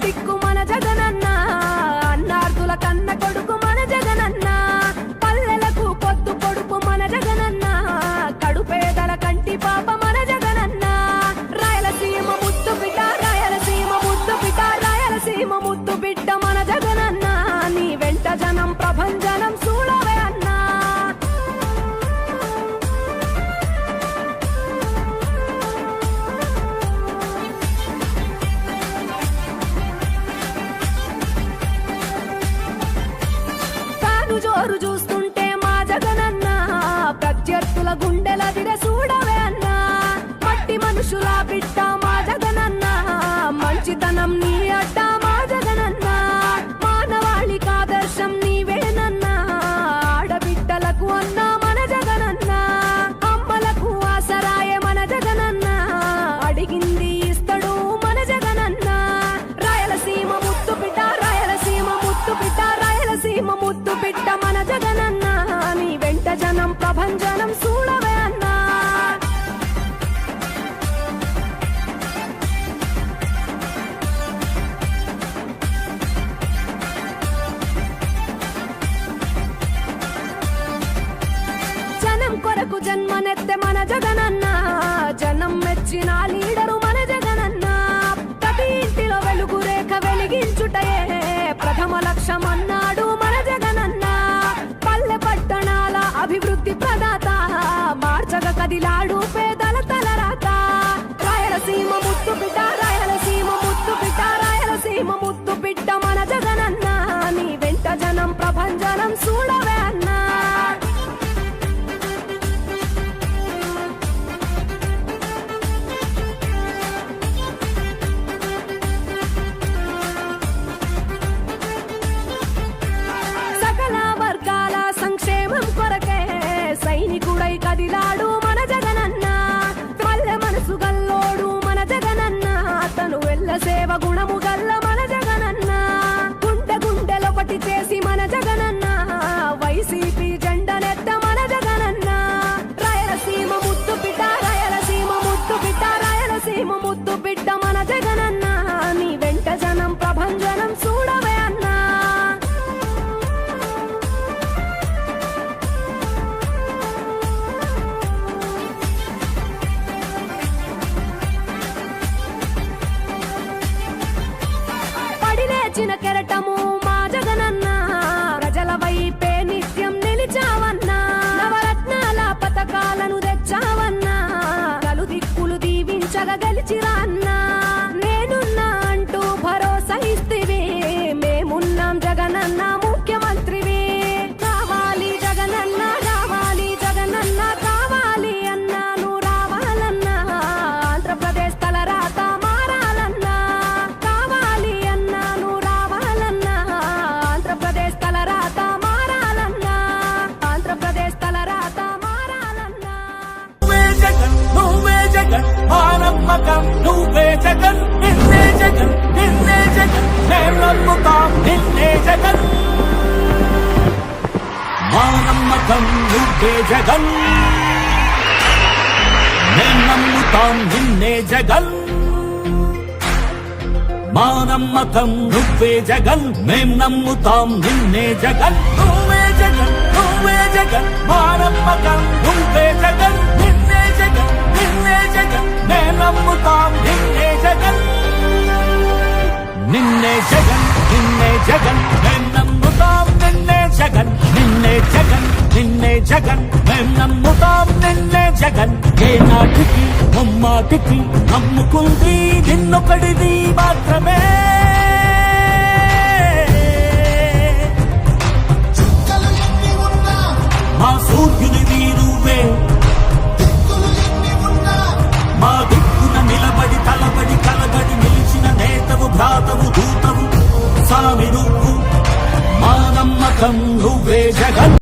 దిక్కు మన జగనన్న, అన్నార్థుల కన్న కొడుకు మన జగనన్న, పల్లెలకు పొద్దు పొడుపు మన జగనన్న, కడుపేదల కంటి పాప మన జగనన్న, రాయలసీమ ముద్దు బిడ్డ, రాయలసీమ ముద్దు బిడ్డ, రాయలసీమ ముద్దు బిడ్డ మన జగనన్న, నీ వెంట జనం ప్రభంజనం చూడవే అన్నా. జోరు చూస్తుంటే మా జగనన్న, ప్రత్యర్థుల గుండెల దిర చూడవే అన్నా, మట్టి మనుషుల బిడ్డ మా జగనన్న, మంచితనం నీ అడ్డ మా జగనన్న, మానవాళికి ఆదర్శం నీవేనన్నా, ఆడబిడ్డలకు అన్న మన జగనన్న, అమ్మలకు ఆసరాయే మన జగనన్న, అడిగింది ఇస్తడు మన జగనన్న, రాయలసీమ ముద్దు బిడ్డ, రాయలసీమ ముద్దు బిడ్డ, రాయలసీమ ముద్దు బిడ్డ మన జగనన్న, నీ వెంట జనం ప్రభంజనం చూడవే అన్నా. జనం కొరకు జన్మనెత్తె మన జగనన్న, జనం మెచ్చిన లీడరు మన జగనన్న, ప్రతి ఇంటిలో వెలుగు రేఖ వెలిగించుటయే ప్రథమ లక్ష్యం అన్నాడు మన జగనన్న, పల్లె పట్టణాల అభివృద్ధి ప్రదాత, మార్చగ కదిలాడు పేదల తలరాత, రాయలసీమ ముద్దు బిడ్డ, రాయలసీమ ముద్దు బిడ్డ, రాయలసీమ ముద్దు బిడ్డ మన జగనన్న, నీ వెంట జనం ప్రభంజనం చూడవే అన్నా. సైనికుడై కదిలాడు మన జగనన్న, పల్లె మనసు గల్లోడు మన జగనన్న, తను వెళ్ళ సేవ గుణము గల్ల మన జగనన్న, గుండె గుండెలొకటి చేసి మన జగనన్న, వైసీపీ జెండనెత్త మన జగనన్న, రాయలసీమ ముద్దు బిడ్డ, రాయలసీమ ముద్దు బిడ్డ, రాయలసీమ ముద్దు బిడ్డ మన జగనన్న, నీ వెంట జనం ప్రభంజనం చూడవే అన్నా. చిన్న కెరటము మా జగనన్న, ప్రజల వైపే నిత్యం నిలిచావన్నా, నవరత్నాల పథకాలను తెచ్చావన్నా, నలు దిక్కులు దీవించగా గెలిచిరా అన్నా, నేనున్నా అంటూ భరోసా ఇస్తివి, మేమున్నాం జగనన్న ముఖ్యమంత్రివి, కావాలి జగనన్న, కావాలి జగనన్న, కావాలి అన్నా నువ్వు రావాలన్నా, ఆంధ్రప్రదేశ్ తలరాత మారాలన్నా, కావాలి అన్నా నువ్వు రావాలన్నా, ఆంధ్రప్రదేశ్ తలరాత మారాలన్నా, ఆంధ్రప్రదేశ్ తలరాత మారాలన్నా. నువ్వే జగన్, నువ్వే జగన్, మా నమ్మకం నువ్వే జగన్, నిన్నే జగన్, నిన్నే జగన్, మేం నమ్ముతాం నిన్నే జగన్, మా నమ్మకం నువ్వే జగన్, మేం నమ్ముతాం నిన్నే జగన్, మా నమ్మకం నువ్వే జగన్, మేం నమ్ముతాం నిన్నే జగన్, నువ్వే జగన్, నువ్వే జగన్, మా నమ్మకం నువ్వే జగన్, నిన్నే జగన్, నిన్నే జగన్, మేం నమ్ముతాం నిన్నే జగన్, నిన్నే జగన్, నిన్నే జగన్, మేం నమ్ముతాం నిన్నే జగన్, నిన్నే జగన్, నిన్నే జగన్, మేం నమ్ముతాం నిన్నే జగన్, ఏ నాటికి ముమ్మాటికి నమ్ముకుంది నిన్నొకడిది మాత్రమే, మా సూర్యునివి నువ్వే, మా దిక్కున నిలబడి తలబడి కలబడి నిలిచిన నేతవు భ్రాతవు దూతవు సామి నువ్వు, మా నమ్మకం నువ్వే జగన్.